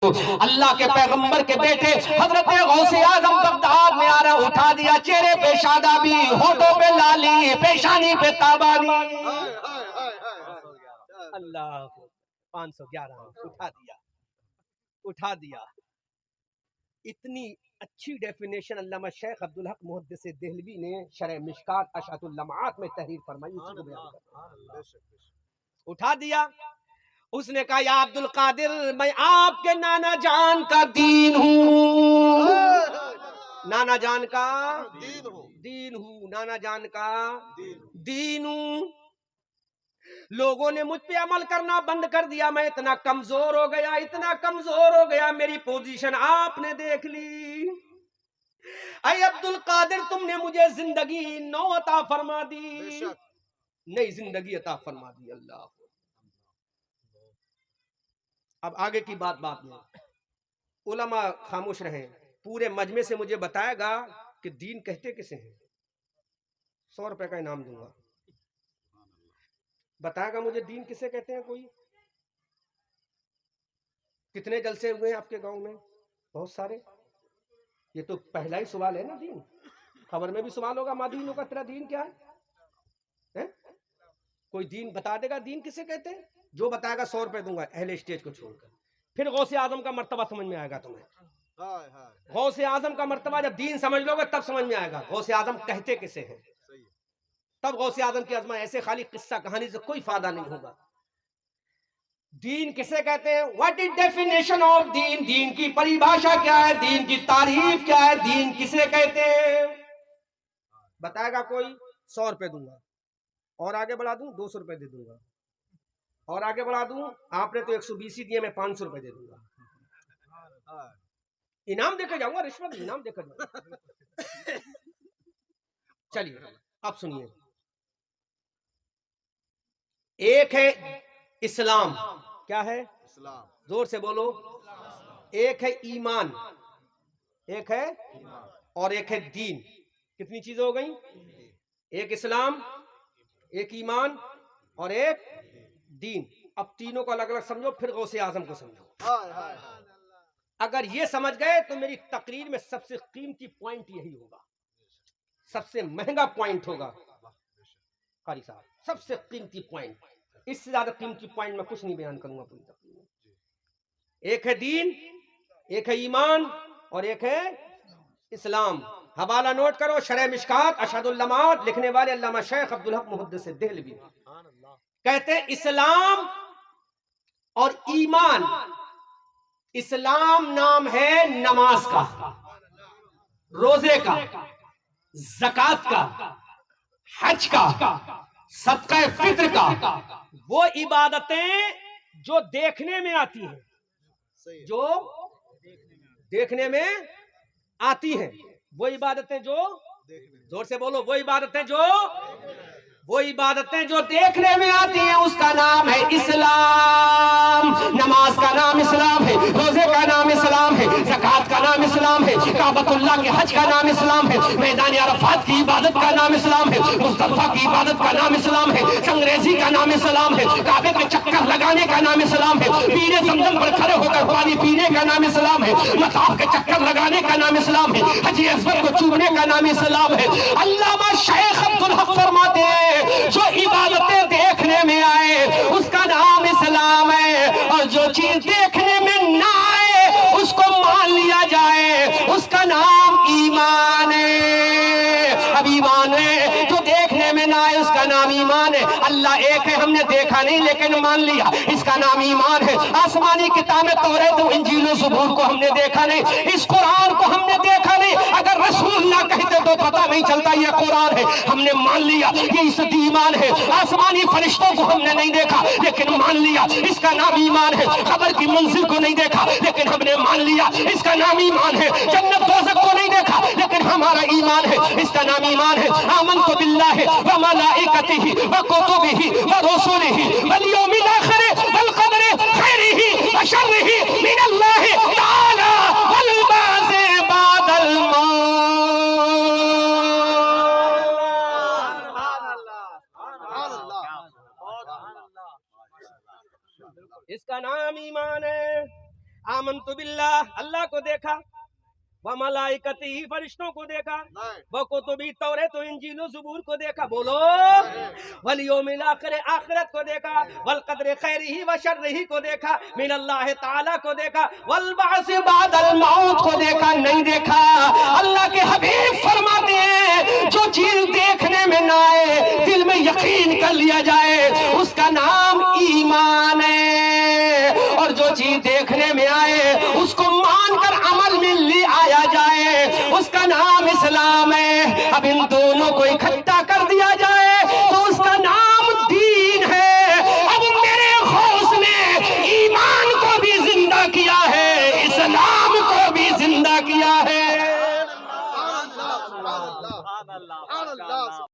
اللہ کے پیغمبر کے بیٹے حضرت غوث اعظم بغداد میں آ رہا، اٹھا دیا، چہرے پہ شادابی، ہونٹوں پہ لالی، پیشانی پہ تابانی، اللہ 511 اٹھا دیا۔ اتنی اچھی ڈیفینیشن علامہ شیخ عبدالحق محدث دہلوی نے شرح مشکات اشعۃ اللمعات میں تحریر فرمائی، اسی کو بیان کرتا ہوں۔ اٹھا دیا، اس نے کہا یا عبد القادر میں آپ کے نانا جان کا دین ہوں، نانا جان کا دین ہوں، نانا جان کا دین ہوں۔ لوگوں نے مجھ پہ عمل کرنا بند کر دیا، میں اتنا کمزور ہو گیا، اتنا کمزور ہو گیا، میری پوزیشن آپ نے دیکھ لی۔ اے عبد القادر تم نے مجھے زندگی نو عطا فرما دی، نئی زندگی عطا فرما دی۔ اللہ اب آگے کی بات میں علماء خاموش رہیں، پورے مجمع سے مجھے بتائے گا کہ دین کہتے کسے ہیں، 100 روپے کا انعام دوں گا۔ بتائے گا مجھے دین کسے کہتے ہیں کوئی؟ کتنے جلسے ہوئے ہیں آپ کے گاؤں میں؟ بہت سارے۔ یہ تو پہلا ہی سوال ہے نا، دین۔ خبر میں بھی سوال ہوگا ماں دین ہوگا، تیرا دین کیا ہے؟ کوئی دین بتا دے گا دین کسے کہتے ہیں؟ جو بتائے گا 100 روپے دوں گا، اہل اسٹیج کو چھوڑ کر۔ پھر غوث اعظم کا مرتبہ سمجھ میں آئے گا تمہیں۔ غوث اعظم کا مرتبہ جب دین سمجھ لو گے تب سمجھ میں آئے گا غوث اعظم کہتے کسے ہیں، تب غوث اعظم کی عظمت۔ ایسے خالی قصہ کہانی سے کوئی فائدہ نہیں ہوگا۔ دین کسے کہتے ہیں؟ واٹ از ڈیفینیشن آف دین؟ دین کی پریبھاشا کیا ہے؟ دین کی تعریف کیا ہے؟ دین کسے کہتے ہیں؟ بتائے گا کوئی؟ 100 روپے دوں گا، اور آگے بڑھا دوں 200 روپے دے دوں گا، اور آگے بڑھا دوں آپ نے تو 120 ہی دیے، میں 500 روپے دے دوں گا، انعام دے کے جاؤں گا، رشوت انعام دے کر جاؤں گا۔ چلیے اب سنیے، ایک ہے اسلام، کیا ہے؟ اسلام، زور سے بولو۔ ایک ہے ایمان، ایک ہے اور ایک ہے دین۔ کتنی چیزیں ہو گئیں؟ ایک اسلام، ایک ایمان اور ایک دین۔ اب تینوں کو الگ الگ سمجھو، پھر غوث اعظم کو سمجھو۔ اگر یہ سمجھ گئے تو میری تقریر میں سب سے قیمتی پوائنٹ یہی ہوگا، سب سے مہنگا پوائنٹ ہوگا قاری صاحب، سب سے قیمتی پوائنٹ۔ اس سے زیادہ قیمتی پوائنٹ میں کچھ نہیں بیان کروں گا پوری تقریر میں۔ ایک ہے دین، ایک ہے ایمان اور ایک ہے اسلام۔ حوالہ نوٹ کرو، شرح مشکات اشعۃ اللمعات، لکھنے والے علامہ شیخ عبدالحق محدث دہلوی کہتے ہیں اسلام اور ایمان۔ اسلام نام ہے نماز کا، روزے کا، زکوٰۃ کا، حج کا، صدقہ فطر کا، وہ عبادتیں جو دیکھنے میں آتی ہیں، جو دیکھنے میں آتی ہیں، وہ عبادتیں جو، زور سے بولو، وہ عبادتیں جو دیکھنے میں آتی ہیں اس کا نام ہے اسلام۔ نماز کا نام اسلام ہے، روزے کا نام اسلام ہے، زکوٰۃ کا نام اسلام ہے، کعبۃ اللہ کے حج کا نام اسلام ہے، میدان عرفات کی عبادت کا نام اسلام ہے، مصطفیٰ کی عبادت کا نام اسلام ہے، چنگریزی کا نام اسلام ہے، کعبے پہ چکر لگانے کا نام اسلام ہے، پیرے زمزم پر کھڑے ہو کر پانی پینے کا نام اسلام ہے، مطاف کے چکر لگانے کا نام اسلام ہے، حجر اسود کو چومنے کا نام اسلام ہے۔ علامہ شیخ عبدالحق فرماتے ہیں جو عبادتیں دیکھنے میں آئے اس کا نام اسلام ہے، اور جو چیز دیکھنے میں نہ آئے اس کو مان لیا جائے اس کا نام ایمان ہے۔ اب ایمان ہے جو دیکھنے میں نہ آئے اس کا نام ایمان ہے۔ اللہ ایک ہے، ہم نے دیکھا نہیں لیکن مان لیا، اس کا نام ایمان ہے۔ آسمانی کتابیں توریت و انجیل و زبور کو ہم نے دیکھا نہیں، اس قرآن کو ہم نے دیکھا نہیں، اگر رسول نہ کہتے تو پتہ نہیں چلتا یہ قرآن ہے، ہم نے مان لیا یہ عزت ایمان ہے۔ آسمانی فرشتوں کو ہم نے نہیں دیکھا لیکن مان لیا اس کا نام ایمان ہے۔ خبر کی منزل کو نہیں دیکھا لیکن ہم نے مان لیا اس کا نام ایمان ہے۔ جنت دوزخ کو نہیں دیکھا لیکن ہمارا ایمان ہے، اس کا نام ایمان ہے۔ آمنت باللہ و ملائکتہ و کتبہ و رسلہ والیوم الآخر والقدر خیرہ و شرہ من اللہ تعالی والبعث بعد الموت۔ اس کا نام ایمان ہے۔ آمنت باللہ، اللہ کو دیکھا، وملائکتہ، فرشتوں کو دیکھا، وکتبی، توریت و انجیل و زبور کو دیکھا، بولو، والیوم الاخر، آخرت کو دیکھا، والقدر خیرہ و شرہ کو دیکھا، من اللہ تعالیٰ کو دیکھا، والبعث بعد الموت کو دیکھا نہیں دیکھا؟ اللہ کے حبیب فرماتے ہیں جو چیز دیکھنے میں نہ آئے دل میں یقین کر لیا جائے اس کا نام ایمان ہے، اور جو چیز دیکھنے میں آئے اس کو مان کر عمل میں لے آیا جائے اس کا نام اسلام ہے۔ اب ان